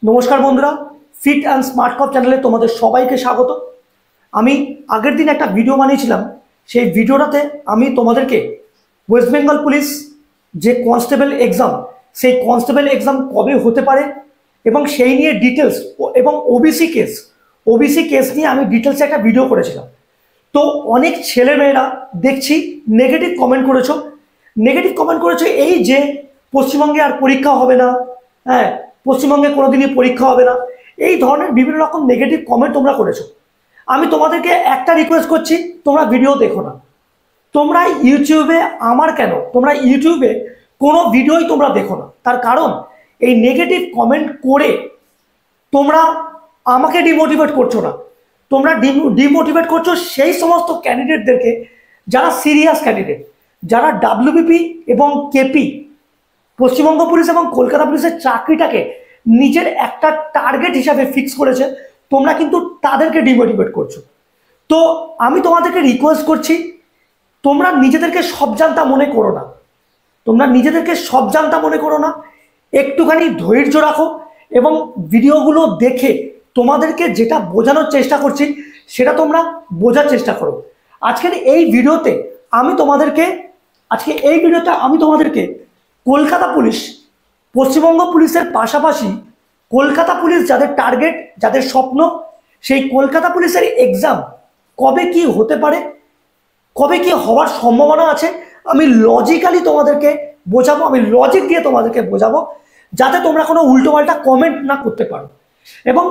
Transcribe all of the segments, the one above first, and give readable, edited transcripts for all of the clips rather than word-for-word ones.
নমস্কার বন্ধুরা, fit and smart কপ চ্যানেলে তোমাদের সবাইকে স্বাগত। আমি আগের দিন একটা ভিডিও বানিয়েছিলাম। সেই ভিডিওটাতে আমি তোমাদেরকে ওয়েস্ট বেঙ্গল পুলিশ যে কনস্টেবল এক্সাম, সেই কনস্টেবল এক্সাম কবে হতে পারে এবং সেই নিয়ে ডিটেলস এবং ওবিসি কেস নিয়ে আমি ডিটেলসে একটা ভিডিও করেছিলাম। তো অনেক ছেলেমেয়েরা দেখছি নেগেটিভ কমেন্ট করেছো এই যে পশ্চিমবঙ্গে আর পরীক্ষা হবে না, হ্যাঁ পশ্চিমবঙ্গে কোনোদিনই পরীক্ষা হবে না, এই ধরনের বিভিন্ন রকম নেগেটিভ কমেন্ট তোমরা করেছো। আমি তোমাদেরকে একটা রিকোয়েস্ট করছি, তোমরা ভিডিও দেখো না। তোমরা ইউটিউবে কোনো ভিডিওই তোমরা দেখো না। তার কারণ এই নেগেটিভ কমেন্ট করে তোমরা আমাকে ডিমোটিভেট করছো না, তোমরা ডিমোটিভেট করছো সেই সমস্ত ক্যান্ডিডেটদেরকে যারা সিরিয়াস ক্যান্ডিডেট, যারা ডাব্লিউবিপি এবং কেপি, পশ্চিমবঙ্গ পুলিশ এবং কলকাতা পুলিশের চাকরিটাকে নিজের একটা টার্গেট হিসাবে ফিক্স করেছে। তোমরা কিন্তু তাদেরকে ডিমোটিভেট করছো। তো আমি তোমাদেরকে রিকোয়েস্ট করছি, তোমরা নিজেদেরকে সব জানতা মনে করো না, একটুখানি ধৈর্য রাখো এবং ভিডিওগুলো দেখে তোমাদেরকে যেটা বোঝানোর চেষ্টা করছি সেটা তোমরা বোঝার চেষ্টা করো। আজকের এই ভিডিওতে আমি তোমাদেরকে কলকাতা পুলিশ, পশ্চিমবঙ্গ পুলিশের পাশাপাশি কলকাতা পুলিশ যাদের টার্গেট, যাদের স্বপ্ন, সেই কলকাতা পুলিশের এক্সাম কবে কি হতে পারে, কবে কি হওয়ার সম্ভাবনা আছে, আমি লজিক্যালি তোমাদেরকে বোঝাবো, আমি লজিক দিয়ে তোমাদেরকে বোঝাবো, যাতে তোমরা কোনো উল্টোপাল্টা কমেন্ট না করতে পারো। এবং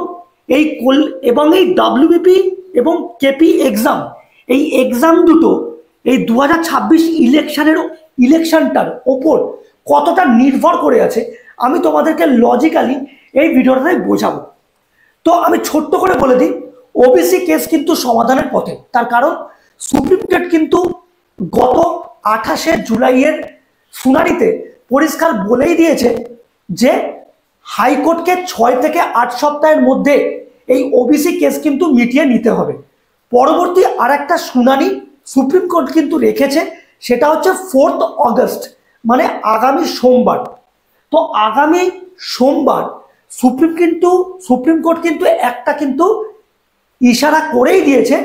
এই ডাব্লিউবিপি এবং কেপি এক্সাম, এই এক্সাম দুটো এই 2026 ইলেকশনটার ওপর কতটা নির্ভর করে আছে আমি তোমাদেরকে লজিক্যালি এই ভিডিওটাতে বোঝাবো। তো আমি ছোট্ট করে বলে দিই, ওবিসি কেস কিন্তু সমাধানের পথে। তার কারণ সুপ্রিম কোর্ট কিন্তু গত 28শে জুলাইয়ের শুনানিতে পরিষ্কার বলেই দিয়েছে যে হাইকোর্টকে 6 থেকে 8 সপ্তাহের মধ্যে এই ওবিসি কেস কিন্তু মিটিয়ে নিতে হবে। পরবর্তী আর একটা শুনানি সুপ্রিম কোর্ট কিন্তু রেখেছে, সেটা হচ্ছে 4 অগস্ট, মানে আগামী সোমবার। তো আগামী সোমবার সুপ্রিম কোর্ট কিন্তু একটা ইশারা করেই দিয়েছে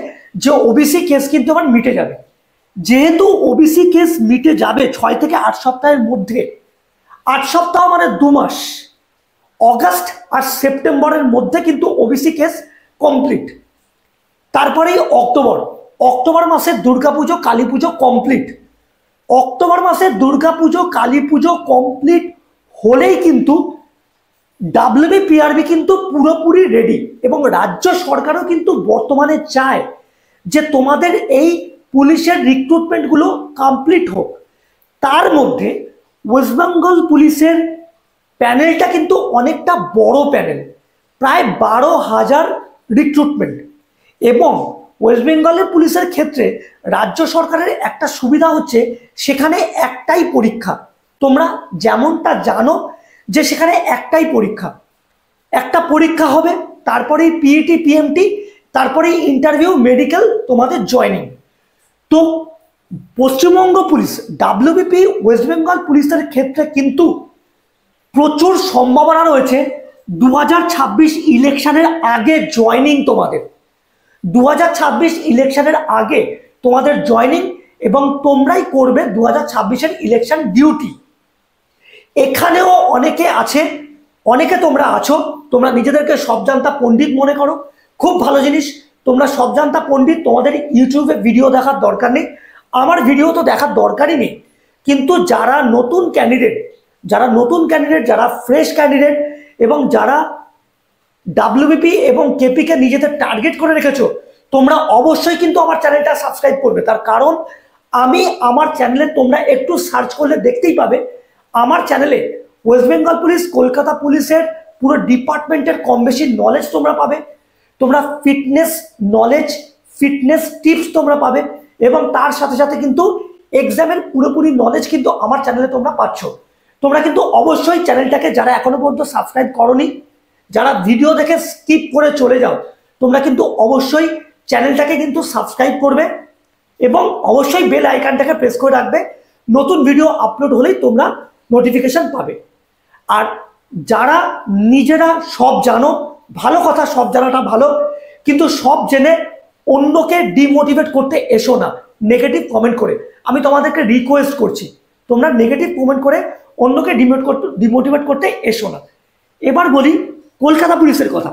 যে ওবিসি কেস কিন্তু আবার মিটে যাবে। যেহেতু ওবিসি কেস মিটে যাবে 6 থেকে 8 সপ্তাহের মধ্যে, 8 সপ্তাহ মানে 2 মাস, অগাস্ট আর সেপ্টেম্বরের মধ্যে কিন্তু ওবিসি কেস কমপ্লিট। তারপরেই অক্টোবর মাসে দুর্গাপুজো, কালী পুজো কমপ্লিট। অক্টোবর মাসে দুর্গাপুজো, কালী পুজো কমপ্লিট হলেই কিন্তু ডাব্লিউবিপিআরবি কিন্তু পুরোপুরি রেডি। এবং রাজ্য সরকারও কিন্তু বর্তমানে চায় যে তোমাদের এই পুলিশের রিক্রুটমেন্টগুলো কমপ্লিট হোক। তার মধ্যে ওয়েস্ট বেঙ্গল পুলিশের প্যানেলটা কিন্তু অনেকটা বড় প্যানেল, প্রায় 12,000 রিক্রুটমেন্ট। এবং ওয়েস্ট বেঙ্গলের পুলিশের ক্ষেত্রে রাজ্য সরকারের একটা সুবিধা হচ্ছে সেখানে একটাই পরীক্ষা। তোমরা যেমনটা জানো যে সেখানে একটাই একটা পরীক্ষা হবে, তারপরেই পিইটি, পিএমটি, তারপরেই ইন্টারভিউ, মেডিকেল, তোমাদের জয়নিং। তো Paschimbanga police, WBP, West Bengal পুলিশের ক্ষেত্রে কিন্তু প্রচুর সম্ভাবনা রয়েছে 2026 ইলেকশনের আগে জয়নিং। তোমাদের 2026 ইলেকশনের আগে তোমাদের জয়নিং, এবং তোমরাই করবে 2026-এর ইলেকশন ডিউটি। এখানেও অনেকে তোমরা আছো, তোমরা নিজেদেরকে সব জানতা পণ্ডিত মনে করো। খুব ভালো জিনিস, তোমরা সব জানতা পণ্ডিত, তোমাদের ইউটিউবে ভিডিও দেখার দরকার নেই, আমার ভিডিও তো দেখার দরকারই নেই। কিন্তু যারা নতুন ক্যান্ডিডেট, যারা ফ্রেশ ক্যান্ডিডেট, এবং যারা ডাব্লিউবিপি এবং কেপিকে নিজেদের টার্গেট করে রেখেছো, তোমরা অবশ্যই কিন্তু আমার চ্যানেলটা সাবস্ক্রাইব করবে। তার কারণ আমার চ্যানেলে তোমরা একটু সার্চ করলে দেখতেই পাবে, আমার চ্যানেলে ওয়েস্ট বেঙ্গল পুলিশ, কলকাতা পুলিশের পুরো ডিপার্টমেন্টের কম বেশি নলেজ তোমরা পাবে। তোমরা ফিটনেস টিপস তোমরা পাবে, এবং তার সাথে সাথে কিন্তু এক্সামের পুরোপুরি নলেজ কিন্তু আমার চ্যানেলে তোমরা পাচ্ছ। তোমরা কিন্তু অবশ্যই চ্যানেলটাকে, যারা এখনো পর্যন্ত সাবস্ক্রাইব করোনি, যারা ভিডিও দেখে স্কিপ করে চলে যাও, তোমরা কিন্তু অবশ্যই চ্যানেলটাকে কিন্তু সাবস্ক্রাইব করবে এবং অবশ্যই বেল আইকনটাকে প্রেস করে রাখবে। নতুন ভিডিও আপলোড হলেই তোমরা নোটিফিকেশন পাবে। আর যারা নিজেরা সব জানো, ভালো কথা, সব জানাটা ভালো, কিন্তু সব জেনে অন্যকে ডিমোটিভেট করতে এসো না নেগেটিভ কমেন্ট করে। আমি তোমাদেরকে রিকোয়েস্ট করছি, তোমরা নেগেটিভ কমেন্ট করে অন্যকে ডিমোটিভেট করতে এসো না। এবার বলি কলকাতা পুলিশের কথা।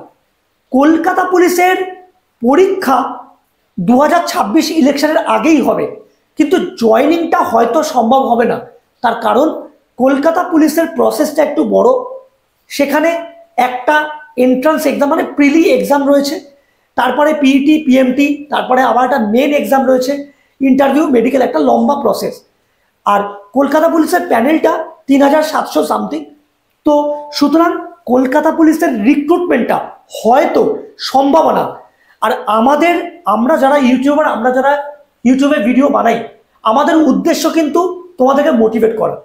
কলকাতা পুলিশের পরীক্ষা 2026 ইলেকশনের আগেই হবে, কিন্তু জয়নিংটা হয়তো সম্ভব হবে না। তার কারণ কলকাতা পুলিশের প্রসেসটা একটু বড়। সেখানে একটা এন্ট্রান্স এক্সাম মানে প্রিলি এক্সাম রয়েছে, তারপরে পিইটি পিএমটি, তারপরে আবার একটা মেন এক্সাম রয়েছে, ইন্টারভিউ, মেডিকেল, একটা লম্বা প্রসেস। আর কলকাতা পুলিশের প্যানেলটা 3700 সামথিং। তো সুতরাং কলকাতা পুলিশের রিক্রুটমেন্টটা হয়তো সম্ভাবনা। আর আমরা যারা ইউটিউবার, আমরা যারা ইউটিউবে ভিডিও বানাই, আমাদের উদ্দেশ্য কিন্তু তোমাদেরকে মোটিভেট করা।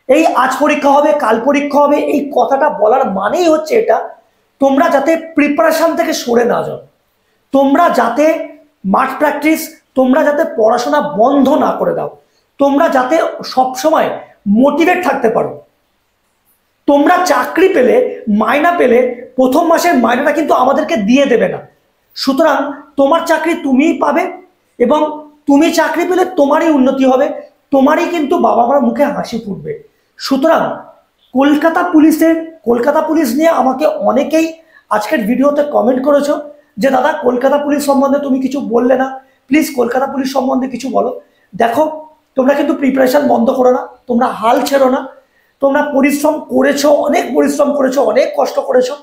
এই আজ পরীক্ষা হবে, কাল পরীক্ষা হবে, এই কথাটা বলার মানেই হচ্ছে এটা, তোমরা যাতে প্রিপারেশন থেকে সরে না যাও, তোমরা যাতে মাঠ প্র্যাকটিস, তোমরা যাতে পড়াশোনা বন্ধ না করে দাও, তোমরা যাতে সবসময় মোটিভেট থাকতে পারো। তোমরা চাকরি পেলে, মাইনা পেলে, প্রথম মাসের মাইনাটা কিন্তু আমাদেরকে দিয়ে দেবে না। সুতরাং তোমার চাকরি তুমিই পাবে, এবং তুমি চাকরি পেলে তোমারই উন্নতি হবে, তোমারই কিন্তু বাবা মার মুখে হাসি ফুটবে। সুতরাং কলকাতা পুলিশ নিয়ে আমাকে অনেকেই আজকের ভিডিওতে কমেন্ট করেছো যে দাদা কলকাতা পুলিশ সম্বন্ধে তুমি কিছু বললে না, প্লিজ কলকাতা পুলিশ সম্বন্ধে কিছু বলো। দেখো, তোমরা কিন্তু প্রিপারেশন বন্ধ করো না, তোমরা হাল ছেড়ো না, তোমরা পরিশ্রম করেছো, অনেক পরিশ্রম করেছো, অনেক কষ্ট করেছো,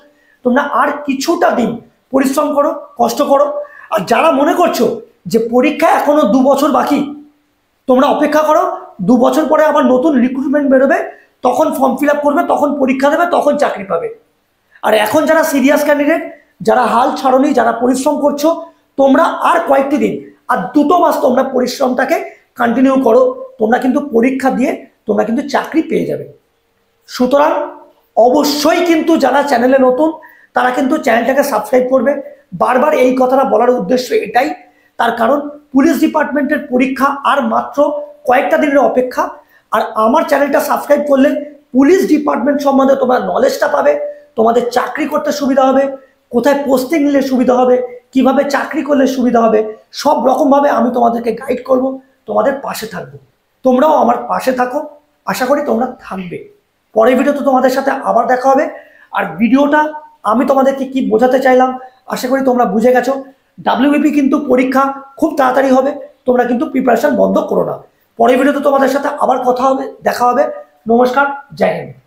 তোমরা আর কিছুটা দিন পরিশ্রম করো, কষ্ট করো। আর যারা মনে করছো যে পরীক্ষা এখনো 2 বছর বাকি, তোমরা অপেক্ষা করো, 2 বছর পরে আবার নতুন রিক্রুটমেন্ট বেরোবে, তখন ফর্ম ফিল আপ করবে, তখন পরীক্ষা দেবে, তখন চাকরি পাবে। আর এখন যারা সিরিয়াস ক্যান্ডিডেট, যারা হাল ছাড়নি, যারা পরিশ্রম করছো, তোমরা আর কয়েকটি দিন, আর 2 মাস তোমরা পরিশ্রমটাকে কন্টিনিউ করো, তোমরা কিন্তু পরীক্ষা দিয়ে তোমরা কিন্তু চাকরি পেয়ে যাবে। সুতরাং অবশ্যই কিন্তু যারা চ্যানেলে নতুন তারা কিন্তু চ্যানেলটাকে সাবস্ক্রাইব করবে। বারবার এই কথাটা বলার উদ্দেশ্য এটাই, তার কারণ পুলিশ ডিপার্টমেন্টের পরীক্ষা আর মাত্র কয়েকটা দিনের অপেক্ষা। আর আমার চ্যানেলটা সাবস্ক্রাইব করলে পুলিশ ডিপার্টমেন্ট সম্বন্ধে তোমরা নলেজটা পাবে, তোমাদের চাকরি করতে সুবিধা হবে, কোথায় পোস্টিং নিলে সুবিধা হবে, কিভাবে চাকরি করলে সুবিধা হবে, সব রকমভাবে আমি তোমাদেরকে গাইড করব, তোমাদের পাশে থাকবো। তোমরাও আমার পাশে থাকো, আশা করি তোমরা থাকবে। পরের ভিডিওতে তোমাদের সাথে আবার দেখা হবে। আর ভিডিওটা আমি তোমাদেরকে কি বোঝাতে চাইলাম আশা করি তোমরা বুঝে গেছো। ডাব্লিউবিপি কিন্তু পরীক্ষা খুব তাড়াতাড়ি হবে, তোমরা কিন্তু প্রিপারেশন বন্ধ করো না। পরের ভিডিওতে তোমাদের সাথে আবার কথা হবে, দেখা হবে। নমস্কার, জয় হিন্দ।